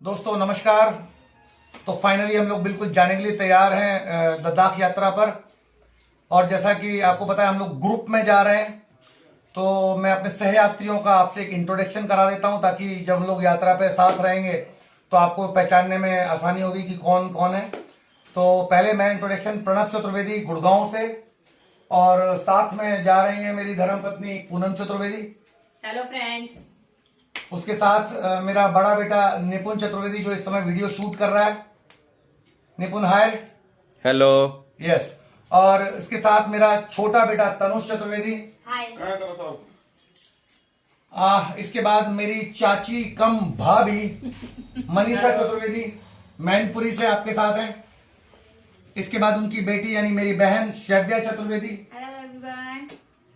दोस्तों नमस्कार। तो फाइनली हम लोग बिल्कुल जाने के लिए तैयार हैं लद्दाख यात्रा पर। और जैसा कि आपको पता है हम लोग ग्रुप में जा रहे हैं, तो मैं अपने सहयात्रियों का आपसे एक इंट्रोडक्शन करा देता हूं ताकि जब हम लोग यात्रा पे साथ रहेंगे तो आपको पहचानने में आसानी होगी कि कौन कौन है। तो पहले मैं इंट्रोडक्शन, प्रणव चतुर्वेदी गुड़गांव से, और साथ में जा रही हैं मेरी धर्मपत्नी पूनम चतुर्वेदी। Hello friends. उसके साथ मेरा बड़ा बेटा निपुण चतुर्वेदी जो इस समय वीडियो शूट कर रहा है। निपुण हाय। हेलो। यस। और इसके साथ मेरा छोटा बेटा तनुष चतुर्वेदी। हाय। इसके बाद मेरी चाची कम भाभी मनीषा चतुर्वेदी मैनपुरी से आपके साथ हैं। इसके बाद उनकी बेटी यानी मेरी बहन श्रव्या चतुर्वेदी। Hello everyone.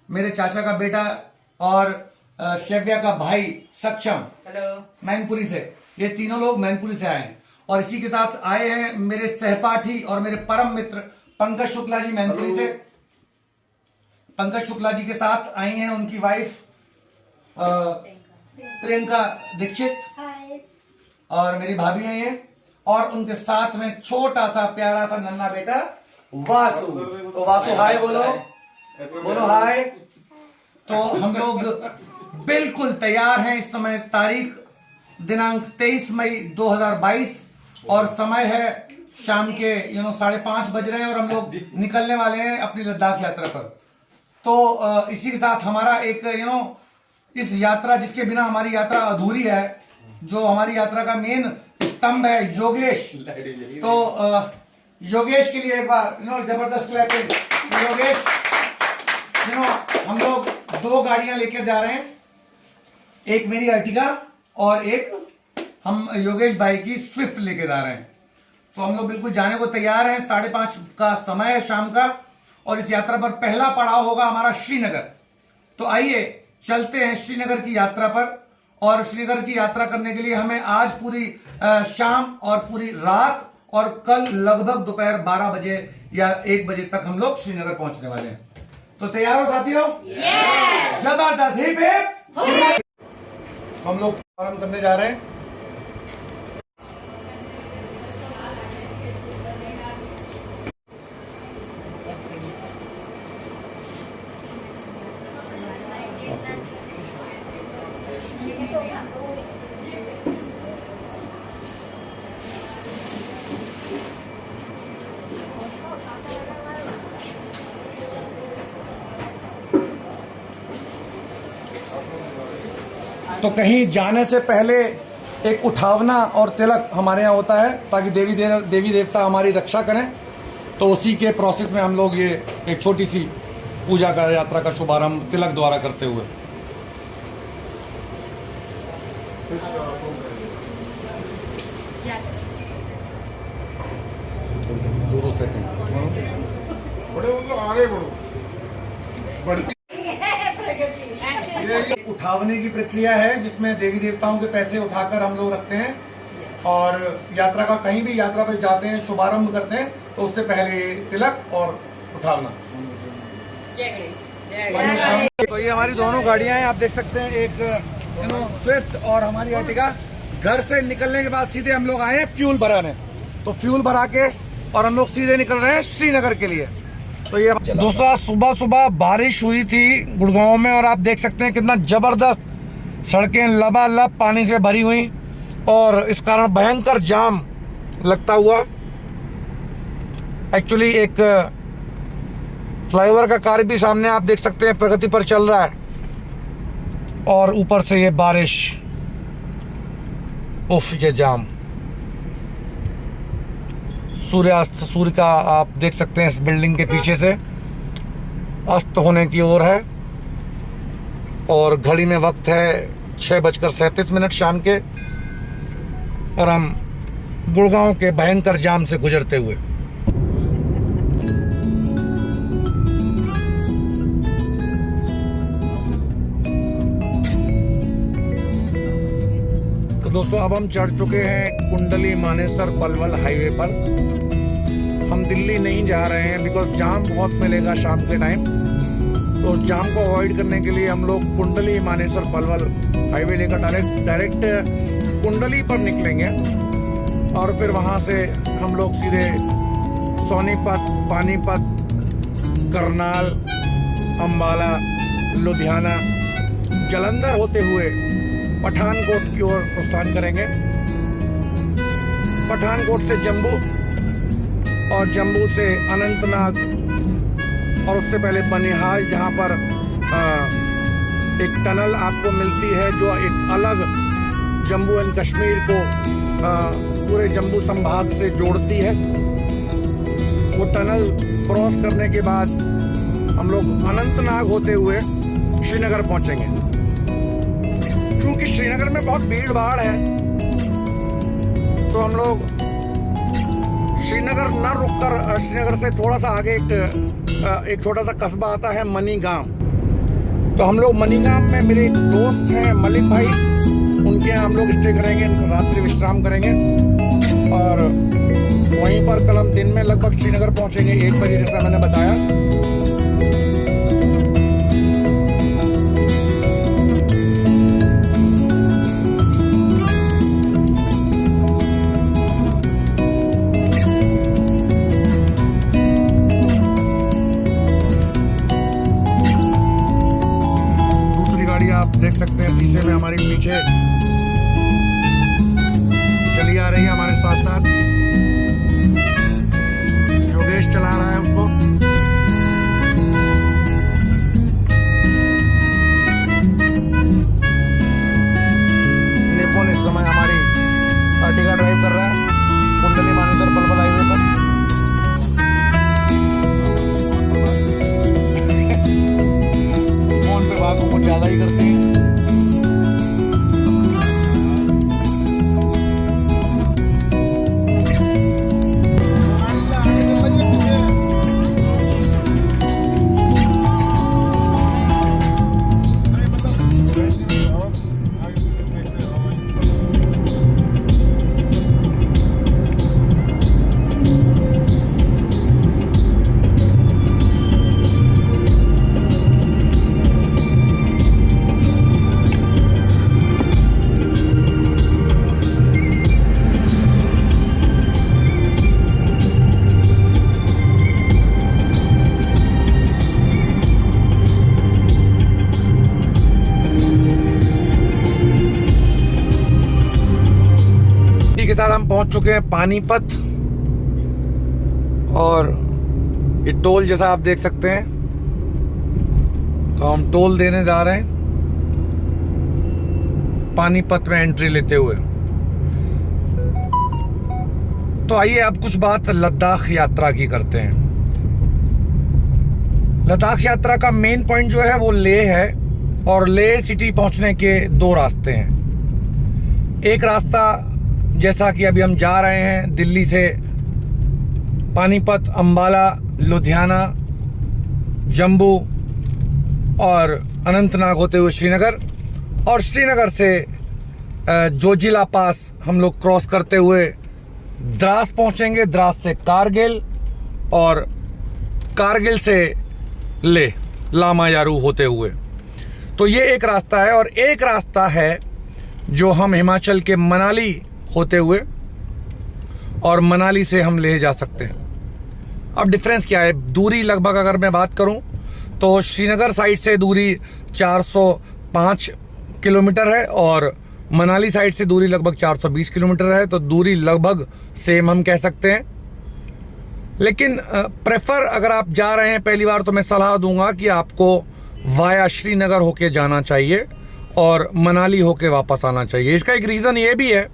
मेरे चाचा का बेटा और श्रव्या का भाई सक्षम, हेलो, मैनपुरी से। ये तीनों लोग मैनपुरी से आए हैं। और इसी के साथ आए हैं मेरे सहपाठी और मेरे परम मित्र पंकज शुक्ला जी मैनपुरी से। पंकज शुक्ला जी के साथ आई हैं उनकी वाइफ प्रियंका दीक्षित। हाय। और मेरी भाभी हैं ये। और उनके साथ में छोटा सा प्यारा सा नन्हा बेटा वासु। तो वासु हाय बोलो, बोलो हाय। तो हम लोग बिल्कुल तैयार हैं। इस समय तारीख दिनांक 23 मई 2022 और समय है शाम के 5:30 बज रहे हैं और हम लोग निकलने वाले हैं अपनी लद्दाख यात्रा पर। तो इसी के साथ हमारा एक इस यात्रा, जिसके बिना हमारी यात्रा अधूरी है, जो हमारी यात्रा का मेन स्तंभ है योगेश। तो योगेश के लिए एक बार जबरदस्त क्लैपिंग। योगेश, हम लोग 2 गाड़ियां लेकर जा रहे हैं, एक मेरी अर्टिगा और एक हम योगेश भाई की स्विफ्ट लेके जा रहे हैं। तो हम लोग बिल्कुल जाने को तैयार हैं। 5:30 का समय है शाम का और इस यात्रा पर पहला पड़ाव होगा हमारा श्रीनगर। तो आइए चलते हैं श्रीनगर की यात्रा पर। और श्रीनगर की यात्रा करने के लिए हमें आज पूरी शाम और पूरी रात और कल लगभग दोपहर 12 बजे या 1 बजे तक हम लोग श्रीनगर पहुंचने वाले हैं। तो तैयार हो साथियों? जबरदस्त ही पे हम लोग प्रारंभ करने जा रहे हैं। तो कहीं जाने से पहले एक उठावना और तिलक हमारे यहाँ होता है ताकि देवी देवता हमारी रक्षा करें। तो उसी के प्रोसेस में हम लोग ये एक छोटी सी पूजा का, यात्रा का शुभारंभ तिलक द्वारा करते हुए। दो सेकंड आगे बढ़ो। ये उठावने की प्रक्रिया है जिसमें देवी देवताओं के पैसे उठाकर हम लोग रखते हैं और यात्रा का, कहीं भी यात्रा पर जाते हैं, शुभारंभ करते हैं तो उससे पहले तिलक और उठावना। तो ये हमारी दोनों गाड़ियां हैं, आप देख सकते हैं, एक स्विफ्ट और हमारी अर्टिगा। घर से निकलने के बाद सीधे हम लोग आए हैं फ्यूल भराने। तो फ्यूल भरा के और हम लोग सीधे निकल रहे हैं श्रीनगर के लिए। तो ये दोस्तों आज सुबह सुबह बारिश हुई थी गुड़गांव में और आप देख सकते हैं कितना जबरदस्त सड़कें लबालब पानी से भरी हुई और इस कारण भयंकर जाम लगता हुआ। एक्चुअली एक फ्लाईओवर का कार्य भी सामने आप देख सकते हैं प्रगति पर चल रहा है और ऊपर से ये बारिश, उफ, ये जाम। सूर्य का आप देख सकते हैं इस बिल्डिंग के पीछे से अस्त होने की ओर है और घड़ी में वक्त है 6:37 शाम के और हम गुड़गांव के भयंकर जाम से गुजरते हुए। तो दोस्तों अब हम चढ़ चुके हैं कुंडली मानेसर पलवल हाईवे पर। हम दिल्ली नहीं जा रहे हैं बिकॉज जाम बहुत मिलेगा शाम के टाइम। तो जाम को अवॉइड करने के लिए हम लोग कुंडली मानेसर पलवल हाईवे लेकर डायरेक्ट कुंडली पर निकलेंगे और फिर वहाँ से हम लोग सीधे सोनीपत, पानीपत, करनाल, अंबाला, लुधियाना, जालंधर होते हुए पठानकोट की ओर प्रस्थान करेंगे। पठानकोट से जम्मू और जम्मू से अनंतनाग और उससे पहले बनिहाल, जहाँ पर एक टनल आपको मिलती है जो एक अलग जम्मू एंड कश्मीर को पूरे जम्मू संभाग से जोड़ती है। वो टनल क्रॉस करने के बाद हम लोग अनंतनाग होते हुए श्रीनगर पहुंचेंगे। चूंकि श्रीनगर में बहुत भीड़ भाड़ है तो हम लोग श्रीनगर न रुककर श्रीनगर से थोड़ा सा आगे एक छोटा सा कस्बा आता है मनीगाम। तो हम लोग मनीगाम में मेरे एक दोस्त हैं मलिक भाई, उनके यहाँ हम लोग स्टे करेंगे, रात्रि विश्राम करेंगे और वहीं पर कल हम दिन में लगभग श्रीनगर पहुंचेंगे 1 बजे, जैसा मैंने बताया। आप देख सकते हैं शीशे में हमारी पीछे चली आ रही है, हमारे साथ साथ योगेश चला रहा है उसको। निपुण इस समय हमारी अर्टिगा ड्राइव कर रहा है कुंडली मानेसर पलवल हाईवे पर। फोन पे बात कुछ ज्यादा ही करते हैं। के साथ हम पहुंच चुके हैं पानीपत और ये टोल जैसा आप देख सकते हैं, तो हम टोल देने जा रहे हैं पानीपत में एंट्री लेते हुए। तो आइए अब कुछ बात लद्दाख यात्रा की करते हैं। लद्दाख यात्रा का मेन पॉइंट जो है वो लेह है और लेह सिटी पहुंचने के 2 रास्ते हैं। एक रास्ता जैसा कि अभी हम जा रहे हैं दिल्ली से पानीपत, अंबाला, लुधियाना, जम्मू और अनंतनाग होते हुए श्रीनगर, और श्रीनगर से जोजिला पास हम लोग क्रॉस करते हुए द्रास पहुंचेंगे, द्रास से कारगिल और कारगिल से लेह लामा यारू होते हुए। तो ये एक रास्ता है और एक रास्ता है जो हम हिमाचल के मनाली होते हुए और मनाली से हम लेह जा सकते हैं। अब डिफरेंस क्या है? दूरी लगभग अगर मैं बात करूं तो श्रीनगर साइड से दूरी 405 किलोमीटर है और मनाली साइड से दूरी लगभग 420 किलोमीटर है। तो दूरी लगभग सेम हम कह सकते हैं, लेकिन प्रेफर अगर आप जा रहे हैं पहली बार तो मैं सलाह दूंगा कि आपको वाया श्रीनगर होके जाना चाहिए और मनाली होके वापस आना चाहिए। इसका एक रीज़न ये भी है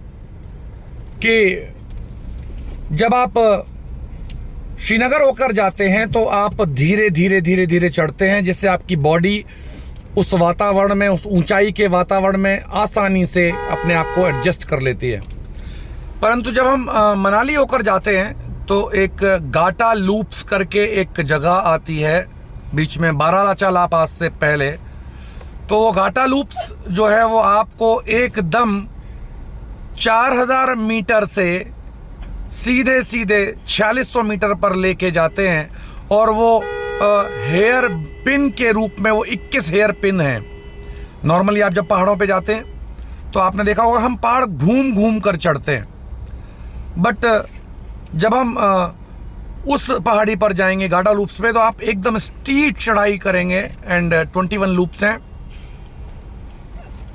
कि जब आप श्रीनगर होकर जाते हैं तो आप धीरे धीरे धीरे धीरे चढ़ते हैं, जिससे आपकी बॉडी उस वातावरण में, उस ऊंचाई के वातावरण में आसानी से अपने आप को एडजस्ट कर लेती है। परंतु जब हम मनाली होकर जाते हैं तो एक गाटा लूप्स करके एक जगह आती है बीच में, बारालाचा पास से पहले। तो वो गाटा लूप्स जो है वो आपको एकदम 4000 मीटर से सीधे सीधे 4600 मीटर पर लेके जाते हैं और वो हेयर पिन के रूप में वो 21 हेयर पिन है। नॉर्मली आप जब पहाड़ों पे जाते हैं तो आपने देखा होगा हम पहाड़ घूम घूम कर चढ़ते हैं, बट जब हम उस पहाड़ी पर जाएंगे गाडा लूप्स पे, तो आप एकदम स्टीप चढ़ाई करेंगे एंड 21 लूप्स हैं।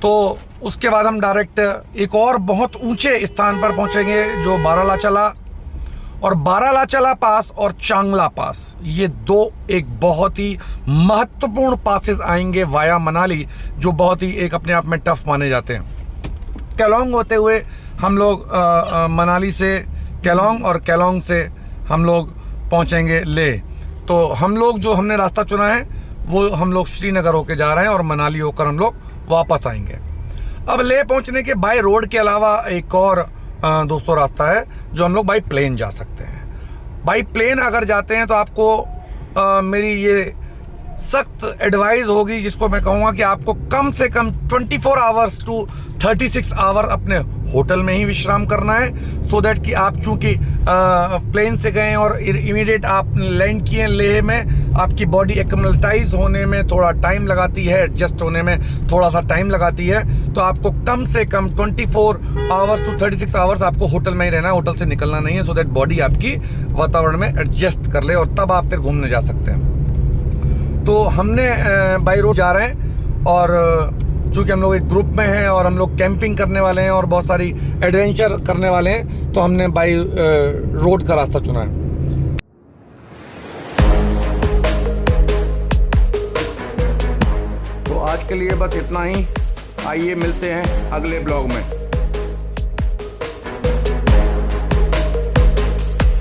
तो उसके बाद हम डायरेक्ट एक और बहुत ऊंचे स्थान पर पहुंचेंगे जो बारालाचला, और बारालाचला पास और चांगला पास, ये दो एक बहुत ही महत्वपूर्ण पासेस आएंगे वाया मनाली, जो बहुत ही एक अपने आप में टफ माने जाते हैं। केलोंग होते हुए हम लोग मनाली से केलोंग, और केलोंग से हम लोग पहुंचेंगे लेह। तो हम लोग जो हमने रास्ता चुना है वो हम लोग श्रीनगर होके जा रहे हैं और मनाली होकर हम लोग वापस आएंगे। अब लेह पहुंचने के बाय रोड के अलावा एक और दोस्तों रास्ता है जो हम लोग बाई प्लेन जा सकते हैं। बाई प्लेन अगर जाते हैं तो आपको मेरी ये सख्त एडवाइस होगी, जिसको मैं कहूँगा कि आपको कम से कम 24 आवर्स टू 36 आवर्स अपने होटल में ही विश्राम करना है, सो दैट कि आप चूँकि प्लेन से गए और इमीडिएट आप लैंड किए लेह में, आपकी बॉडी एक्लिमेटाइज होने में थोड़ा टाइम लगाती है, एडजस्ट होने में थोड़ा सा टाइम लगाती है। तो आपको कम से कम 24 आवर्स टू 36 आवर्स आपको होटल में ही रहना है, होटल से निकलना नहीं है, सो दैट बॉडी आपकी वातावरण में एडजस्ट कर ले और तब आप फिर घूमने जा सकते हैं। तो हमने बाई रोड जा रहे हैं, और चूँकि हम लोग एक ग्रुप में हैं और हम लोग कैंपिंग करने वाले हैं और बहुत सारी एडवेंचर करने वाले हैं, तो हमने बाई रोड का रास्ता चुना है। तो आज के लिए बस इतना ही, आइए मिलते हैं अगले ब्लॉग में।